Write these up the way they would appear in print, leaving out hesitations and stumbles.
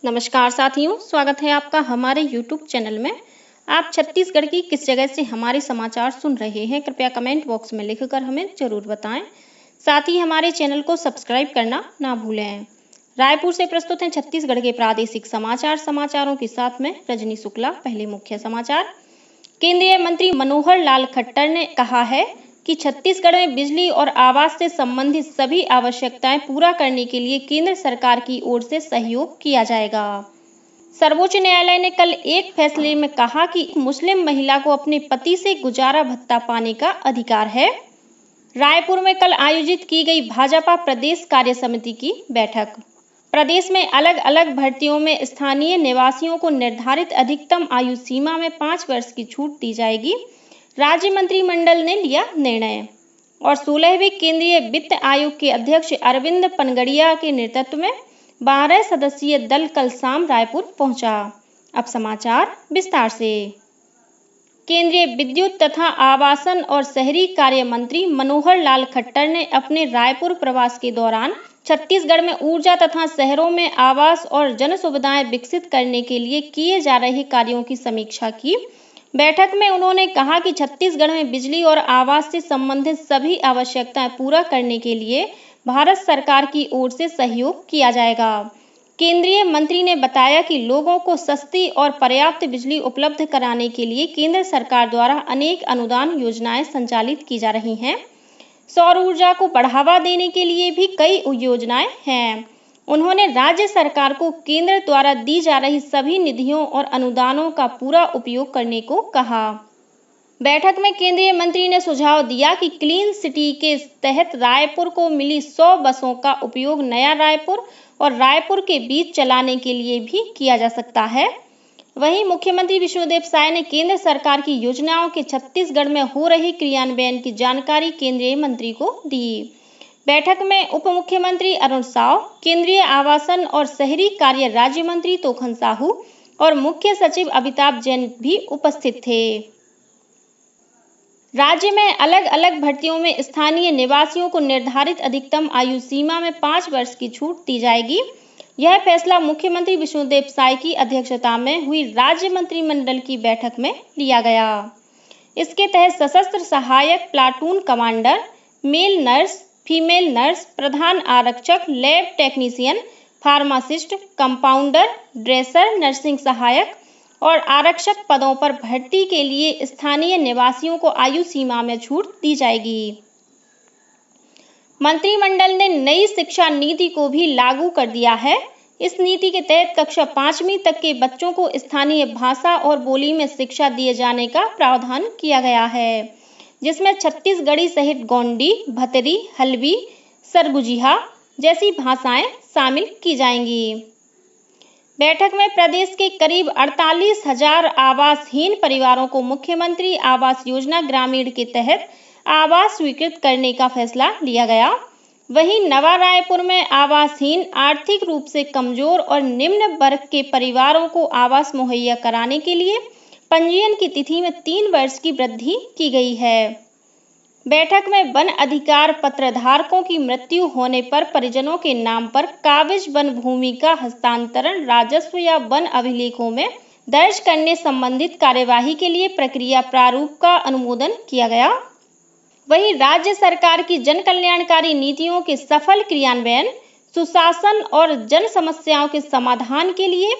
नमस्कार साथियों, स्वागत है आपका हमारे YouTube चैनल में। आप छत्तीसगढ़ की किस जगह से हमारे समाचार सुन रहे हैं, कृपया कमेंट बॉक्स में लिखकर हमें जरूर बताएं। साथ ही हमारे चैनल को सब्सक्राइब करना ना भूलें। रायपुर से प्रस्तुत हैं छत्तीसगढ़ के प्रादेशिक समाचारों के साथ में रजनी शुक्ला। पहले मुख्य समाचार। केंद्रीय मंत्री मनोहर लाल खट्टर ने कहा है कि छत्तीसगढ़ में बिजली और आवास से संबंधित सभी आवश्यकताएं पूरा करने के लिए केंद्र सरकार की ओर से सहयोग किया जाएगा। सर्वोच्च न्यायालय ने कल एक फैसले में कहा कि मुस्लिम महिला को अपने पति से गुजारा भत्ता पाने का अधिकार है। रायपुर में कल आयोजित की गई भाजपा प्रदेश कार्य समिति की बैठक। प्रदेश में अलग अलग भर्तियों में स्थानीय निवासियों को निर्धारित अधिकतम आयु सीमा में 5 वर्ष की छूट दी जाएगी। राज्य मंत्रिमंडल ने लिया निर्णय। और 16वें केंद्रीय वित्त आयोग के अध्यक्ष अरविंद पनगड़िया के नेतृत्व में 12 सदस्यीय दल कल शाम रायपुर पहुंचा। अब समाचार विस्तार से। केंद्रीय विद्युत तथा आवासन और शहरी कार्य मंत्री मनोहर लाल खट्टर ने अपने रायपुर प्रवास के दौरान छत्तीसगढ़ में ऊर्जा तथा शहरों में आवास और जन सुविधाएं विकसित करने के लिए किए जा रहे कार्यों की समीक्षा की। बैठक में उन्होंने कहा कि छत्तीसगढ़ में बिजली और आवास से संबंधित सभी आवश्यकताएं पूरा करने के लिए भारत सरकार की ओर से सहयोग किया जाएगा। केंद्रीय मंत्री ने बताया कि लोगों को सस्ती और पर्याप्त बिजली उपलब्ध कराने के लिए केंद्र सरकार द्वारा अनेक अनुदान योजनाएं संचालित की जा रही हैं। सौर ऊर्जा को बढ़ावा देने के लिए भी कई योजनाएं हैं। उन्होंने राज्य सरकार को केंद्र द्वारा दी जा रही सभी निधियों और अनुदानों का पूरा उपयोग करने को कहा। बैठक में केंद्रीय मंत्री ने सुझाव दिया कि क्लीन सिटी के तहत रायपुर को मिली 100 बसों का उपयोग नया रायपुर और रायपुर के बीच चलाने के लिए भी किया जा सकता है। वहीं मुख्यमंत्री विष्णुदेव साय ने केंद्र सरकार की योजनाओं के छत्तीसगढ़ में हो रहे क्रियान्वयन की जानकारी केंद्रीय मंत्री को दी। बैठक में उप मुख्यमंत्री अरुण साव, केंद्रीय आवासन और शहरी कार्य राज्य मंत्री तोखन साहू और मुख्य सचिव अमिताभ जैन भी उपस्थित थे। राज्य में अलग अलग भर्तियों में स्थानीय निवासियों को निर्धारित अधिकतम आयु सीमा में 5 वर्ष की छूट दी जाएगी। यह फैसला मुख्यमंत्री विष्णुदेव साय की अध्यक्षता में हुई राज्य मंत्रिमंडल की बैठक में लिया गया। इसके तहत सशस्त्र सहायक, platoon commander, male nurse, female nurse, प्रधान आरक्षक, lab technician, pharmacist, compounder, dresser, nursing सहायक और आरक्षक पदों पर भर्ती के लिए स्थानीय निवासियों को आयु सीमा में छूट दी जाएगी। मंत्रिमंडल ने नई शिक्षा नीति को भी लागू कर दिया है। इस नीति के तहत कक्षा 5वीं तक के बच्चों को स्थानीय भाषा और बोली में शिक्षा दिए जाने का प्रावधान किया गया है, जिसमें छत्तीसगढ़ी सहित गोंडी, भतरी, हल्बी, सरगुजिहा जैसी भाषाएं शामिल की जाएंगी। बैठक में प्रदेश के करीब 48,000 आवासहीन परिवारों को मुख्यमंत्री आवास योजना ग्रामीण के तहत आवास स्वीकृत करने का फैसला लिया गया। वहीं नवा रायपुर में आवासहीन, आर्थिक रूप से कमजोर और निम्न वर्ग के परिवारों को आवास मुहैया कराने के लिए पंजीयन की तिथि में 3 वर्ष की वृद्धि की गई है। बैठक में वन अधिकार पत्रधारकों की मृत्यु होने पर परिजनों के नाम पर काबिज वन भूमि का हस्तांतरण राजस्व या वन अभिलेखों में दर्ज करने संबंधित कार्यवाही के लिए प्रक्रिया प्रारूप का अनुमोदन किया गया। वहीं राज्य सरकार की जन कल्याणकारी नीतियों के सफल क्रियान्वयन, सुशासन और जन समस्याओं के समाधान के लिए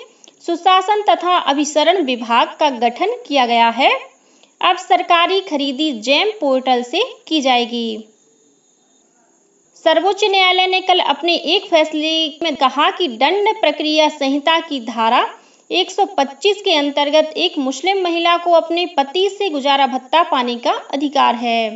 सुशासन तथा अभिसरण विभाग का गठन किया गया है। अब सरकारी खरीदी जेम पोर्टल से की जाएगी। सर्वोच्च न्यायालय ने कल अपने एक फैसले में कहा कि दंड प्रक्रिया संहिता की धारा 125 के अंतर्गत एक मुस्लिम महिला को अपने पति से गुजारा भत्ता पाने का अधिकार है।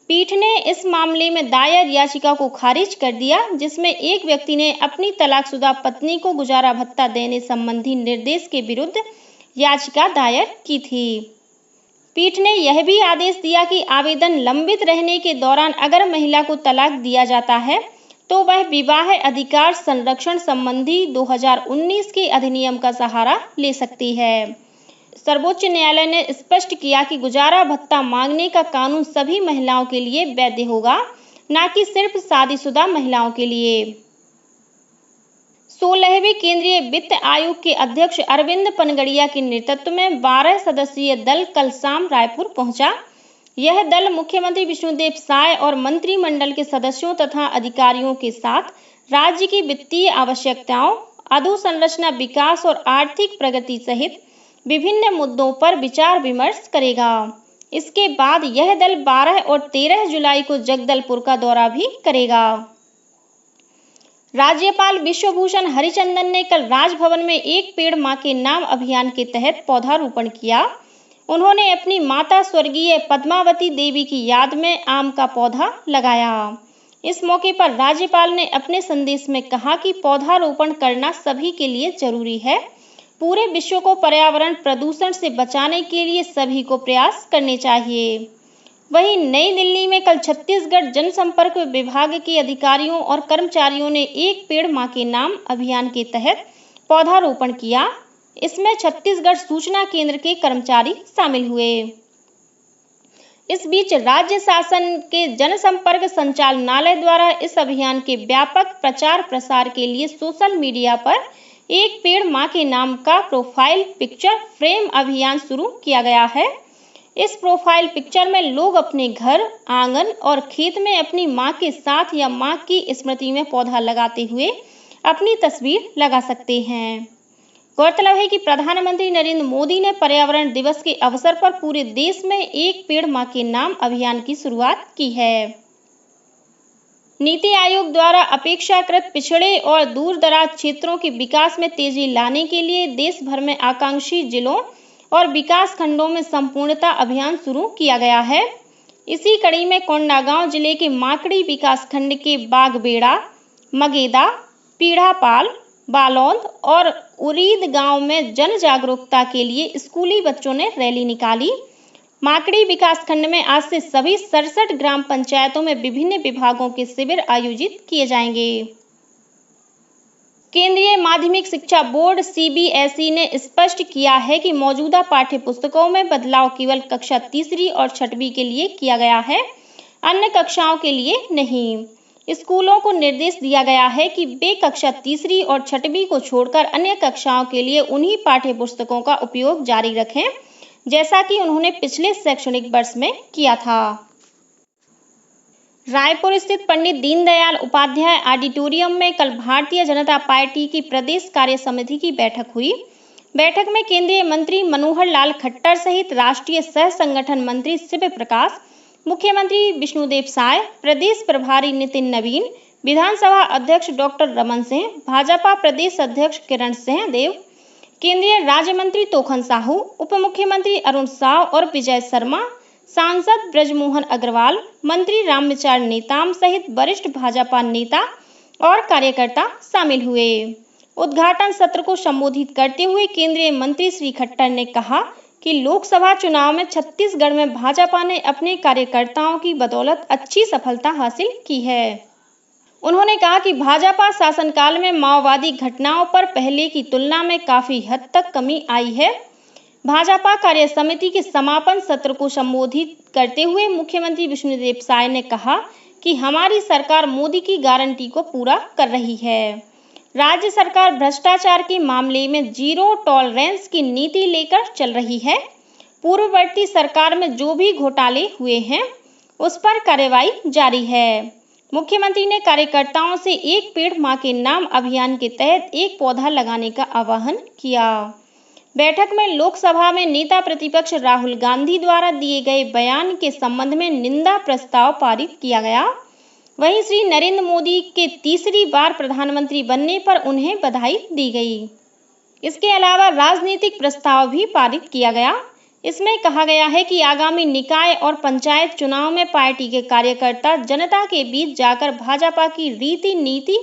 पीठ ने इस मामले में दायर याचिका को खारिज कर दिया, जिसमें एक व्यक्ति ने अपनी तलाकशुदा पत्नी को गुजारा भत्ता देने संबंधी निर्देश के विरुद्ध याचिका दायर की थी। पीठ ने यह भी आदेश दिया कि आवेदन लंबित रहने के दौरान अगर महिला को तलाक दिया जाता है तो वह विवाह अधिकार संरक्षण संबंधी 2019 के अधिनियम का सहारा ले सकती है। सर्वोच्च न्यायालय ने स्पष्ट किया कि गुजारा भत्ता मांगने का कानून सभी महिलाओं के लिए वैध होगा, न कि सिर्फ शादीशुदा महिलाओं के लिए। 16वें केंद्रीय वित्त आयोग के अध्यक्ष अरविंद पनगड़िया के नेतृत्व में 12 सदस्यीय दल कल शाम रायपुर पहुंचा। यह दल मुख्यमंत्री विष्णुदेव साय और मंत्रिमंडल के सदस्यों तथा अधिकारियों के साथ राज्य की वित्तीय आवश्यकताओं, अधोसंरचना विकास और आर्थिक प्रगति सहित विभिन्न मुद्दों पर विचार विमर्श करेगा। इसके बाद यह दल 12 और 13 जुलाई को जगदलपुर का दौरा भी करेगा। राज्यपाल विश्वभूषण हरिचंदन ने कल राजभवन में एक पेड़ मां के नाम अभियान के तहत पौधारोपण किया। उन्होंने अपनी माता स्वर्गीय पद्मावती देवी की याद में आम का पौधा लगाया। इस मौके पर राज्यपाल ने अपने संदेश में कहा कि पौधारोपण करना सभी के लिए जरूरी है। पूरे विश्व को पर्यावरण प्रदूषण से बचाने के लिए सभी को प्रयास करने चाहिए। वहीं नई दिल्ली में कल छत्तीसगढ़ जनसंपर्क विभाग के अधिकारियों और कर्मचारियों ने एक पेड़ मां के नाम अभियान के तहत पौधारोपण किया। इसमें छत्तीसगढ़ सूचना केंद्र के कर्मचारी शामिल हुए। इस बीच राज्य शासन के जनसंपर्क संचालनालय द्वारा इस अभियान के व्यापक प्रचार प्रसार के लिए सोशल मीडिया पर एक पेड़ मां के नाम का प्रोफाइल पिक्चर फ्रेम अभियान शुरू किया गया है। इस प्रोफाइल पिक्चर में लोग अपने घर, आंगन और खेत में अपनी मां के साथ या मां की स्मृति में पौधा लगाते हुए अपनी तस्वीर लगा सकते हैं। गौरतलब है कि प्रधानमंत्री नरेंद्र मोदी ने पर्यावरण दिवस के अवसर पर पूरे देश में एक पेड़ मां के नाम अभियान की शुरुआत की है। नीति आयोग द्वारा अपेक्षाकृत पिछड़े और दूर दराज क्षेत्रों के विकास में तेजी लाने के लिए देश भर में आकांक्षी जिलों और विकास खंडों में संपूर्णता अभियान शुरू किया गया है। इसी कड़ी में कोंडागांव जिले के माकड़ी विकास खंड के बागबेड़ा, मगेदा, पीढ़ापाल, बालौद और उरीद गांव में जन जागरूकता के लिए स्कूली बच्चों ने रैली निकाली। माकड़ी विकासखंड में आज से सभी 67 ग्राम पंचायतों में विभिन्न विभागों के शिविर आयोजित किए जाएंगे। केंद्रीय माध्यमिक शिक्षा बोर्ड सीबीएसई ने स्पष्ट किया है कि मौजूदा पाठ्य पुस्तकों में बदलाव केवल कक्षा तीसरी और छठवीं के लिए किया गया है, अन्य कक्षाओं के लिए नहीं। स्कूलों को निर्देश दिया गया है कि वे कक्षा तीसरी और छठवीं को छोड़कर अन्य कक्षाओं के लिए उन्हीं पाठ्य पुस्तकों का उपयोग जारी रखें, जैसा कि उन्होंने पिछले शैक्षणिक वर्ष में किया था। रायपुर स्थित पंडित दीनदयाल उपाध्याय ऑडिटोरियम में कल भारतीय जनता पार्टी की प्रदेश कार्य समिति की बैठक हुई। बैठक में केंद्रीय मंत्री मनोहर लाल खट्टर सहित राष्ट्रीय सह संगठन मंत्री शिव प्रकाश, मुख्यमंत्री विष्णुदेव साय, प्रदेश प्रभारी नितिन नवीन, विधानसभा अध्यक्ष डॉक्टर रमन सिंह, भाजपा प्रदेश अध्यक्ष किरण सिंह देव, केंद्रीय राज्य मंत्री तोखन साहू, उप मुख्यमंत्री अरुण साव और विजय शर्मा, सांसद ब्रजमोहन अग्रवाल, मंत्री रामविचार नेताम सहित वरिष्ठ भाजपा नेता और कार्यकर्ता शामिल हुए। उद्घाटन सत्र को संबोधित करते हुए केंद्रीय मंत्री श्री खट्टर ने कहा कि लोकसभा चुनाव में छत्तीसगढ़ में भाजपा ने अपने कार्यकर्ताओं की बदौलत अच्छी सफलता हासिल की है। उन्होंने कहा कि भाजपा शासनकाल में माओवादी घटनाओं पर पहले की तुलना में काफी हद तक कमी आई है। भाजपा कार्य समिति के समापन सत्र को संबोधित करते हुए मुख्यमंत्री विष्णुदेव साय ने कहा कि हमारी सरकार मोदी की गारंटी को पूरा कर रही है। राज्य सरकार भ्रष्टाचार के मामले में जीरो टॉलरेंस की नीति लेकर चल रही है। पूर्ववर्ती सरकार में जो भी घोटाले हुए हैं उस पर कार्रवाई जारी है। मुख्यमंत्री ने कार्यकर्ताओं से एक पेड़ मां के नाम अभियान के तहत एक पौधा लगाने का आह्वान किया। बैठक में लोकसभा में नेता प्रतिपक्ष राहुल गांधी द्वारा दिए गए बयान के संबंध में निंदा प्रस्ताव पारित किया गया। वहीं श्री नरेंद्र मोदी के तीसरी बार प्रधानमंत्री बनने पर उन्हें बधाई दी गई। इसके अलावा राजनीतिक प्रस्ताव भी पारित किया गया। इसमें कहा गया है कि आगामी निकाय और पंचायत चुनाव में पार्टी के कार्यकर्ता जनता के बीच जाकर भाजपा की रीति नीति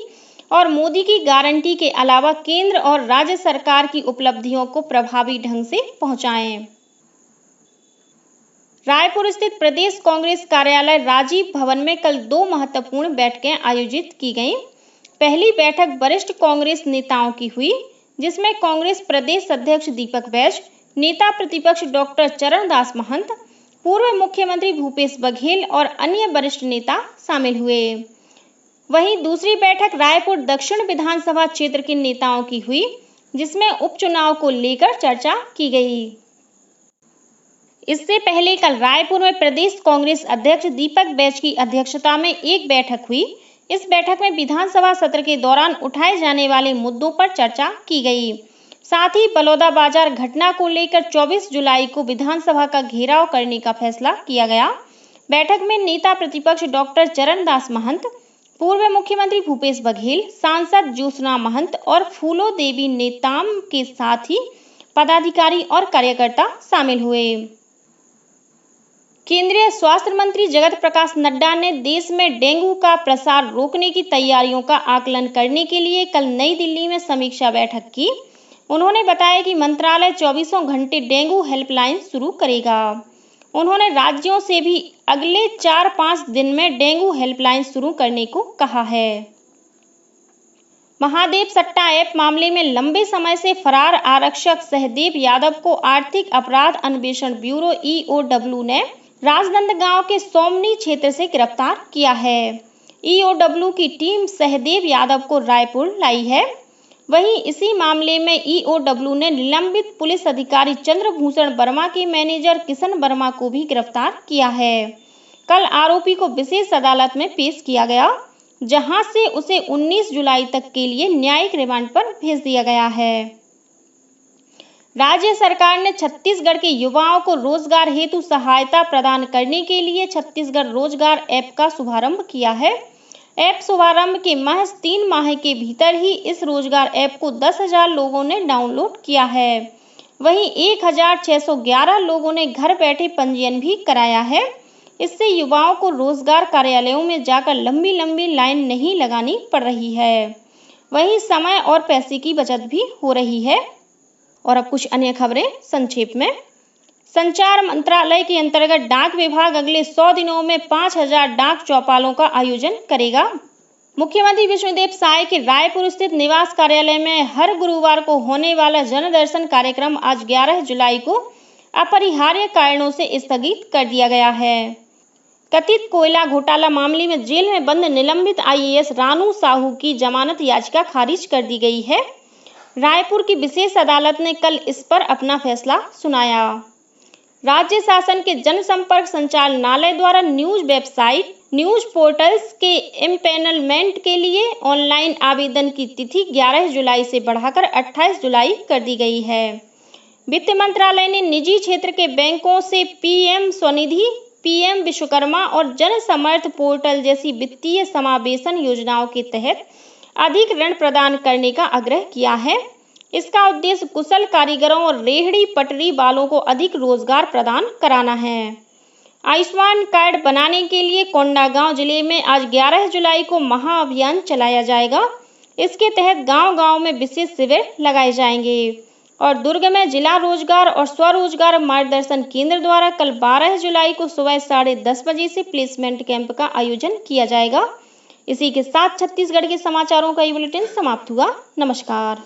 और मोदी की गारंटी के अलावा केंद्र और राज्य सरकार की उपलब्धियों को प्रभावी ढंग से पहुंचाएं। रायपुर स्थित प्रदेश कांग्रेस कार्यालय राजीव भवन में कल 2 महत्वपूर्ण बैठकें आयोजित की गईं। पहली बैठक वरिष्ठ कांग्रेस नेताओं की हुई, जिसमें कांग्रेस प्रदेश अध्यक्ष दीपक बैज, नेता प्रतिपक्ष डॉक्टर चरणदास महंत, पूर्व मुख्यमंत्री भूपेश बघेल और अन्य वरिष्ठ नेता शामिल हुए। वहीं दूसरी बैठक रायपुर दक्षिण विधानसभा क्षेत्र के नेताओं की हुई, जिसमें उपचुनाव को लेकर चर्चा की गई। इससे पहले कल रायपुर में प्रदेश कांग्रेस अध्यक्ष दीपक बैज की अध्यक्षता में एक बैठक हुई। इस बैठक में विधानसभा सत्र के दौरान उठाए जाने वाले मुद्दों पर चर्चा की गई। साथ ही बलौदाबाजार घटना को लेकर 24 जुलाई को विधानसभा का घेराव करने का फैसला किया गया। बैठक में नेता प्रतिपक्ष डॉक्टर चरणदास महंत, पूर्व मुख्यमंत्री भूपेश बघेल, सांसद ज्योत्सना महंत और फूलो देवी नेताम के साथ ही पदाधिकारी और कार्यकर्ता शामिल हुए। केंद्रीय स्वास्थ्य मंत्री जगत प्रकाश नड्डा ने देश में डेंगू का प्रसार रोकने की तैयारियों का आकलन करने के लिए कल नई दिल्ली में समीक्षा बैठक की। उन्होंने बताया कि मंत्रालय 24 घंटे डेंगू हेल्पलाइन शुरू करेगा। उन्होंने राज्यों से भी अगले 4-5 दिन में डेंगू हेल्पलाइन शुरू करने को कहा है। महादेव सट्टा ऐप मामले में लंबे समय से फरार आरक्षक सहदेव यादव को आर्थिक अपराध अन्वेषण ब्यूरो (EOW) ने राजनांदगांव के सोमनी क्षेत्र से गिरफ्तार किया है। EOW की टीम सहदेव यादव को रायपुर लाई है। वहीं इसी मामले में EOW ने निलंबित पुलिस अधिकारी चंद्रभूषण वर्मा के मैनेजर किशन वर्मा को भी गिरफ्तार किया है। कल आरोपी को विशेष अदालत में पेश किया गया, जहां से उसे 19 जुलाई तक के लिए न्यायिक रिमांड पर भेज दिया गया है। राज्य सरकार ने छत्तीसगढ़ के युवाओं को रोजगार हेतु सहायता प्रदान करने के लिए छत्तीसगढ़ रोजगार ऐप का शुभारंभ किया है। ऐप शुभारंभ के महज 3 माह के भीतर ही इस रोजगार ऐप को 10,000 लोगों ने डाउनलोड किया है। वहीं 1,611 लोगों ने घर बैठे पंजीयन भी कराया है। इससे युवाओं को रोजगार कार्यालयों में जाकर लंबी लंबी लाइन नहीं लगानी पड़ रही है। वहीं समय और पैसे की बचत भी हो रही है। और अब कुछ अन्य खबरें संक्षेप में। संचार मंत्रालय के अंतर्गत डाक विभाग अगले 100 दिनों में 5,000 डाक चौपालों का आयोजन करेगा। मुख्यमंत्री विष्णुदेव साय के रायपुर स्थित निवास कार्यालय में हर गुरुवार को होने वाला जनदर्शन कार्यक्रम आज 11 जुलाई को अपरिहार्य कारणों से स्थगित कर दिया गया है। कथित कोयला घोटाला मामले में जेल में बंद निलंबित IAS रानू साहू की जमानत याचिका खारिज कर दी गई है। रायपुर की विशेष अदालत ने कल इस पर अपना फैसला सुनाया। राज्य शासन के जनसंपर्क संचालनालय द्वारा न्यूज वेबसाइट, न्यूज पोर्टल्स के एम्पैनलमेंट के लिए ऑनलाइन आवेदन की तिथि 11 जुलाई से बढ़ाकर 28 जुलाई कर दी गई है। वित्त मंत्रालय ने निजी क्षेत्र के बैंकों से PM स्वनिधि, PM विश्वकर्मा और जन समर्थ पोर्टल जैसी वित्तीय समावेशन योजनाओं के तहत अधिक ऋण प्रदान करने का आग्रह किया है। इसका उद्देश्य कुशल कारीगरों और रेहड़ी पटरी वालों को अधिक रोजगार प्रदान कराना है। आयुष्मान कार्ड बनाने के लिए कोंडागांव जिले में आज 11 जुलाई को महाअभियान चलाया जाएगा। इसके तहत गांव-गांव में विशेष शिविर लगाए जाएंगे। और दुर्ग में जिला रोजगार और स्वरोजगार मार्गदर्शन केंद्र द्वारा कल 12 जुलाई को सुबह 10:30 बजे से प्लेसमेंट कैंप का आयोजन किया जाएगा। इसी के साथ छत्तीसगढ़ के समाचारों का ये बुलेटिन समाप्त हुआ। नमस्कार।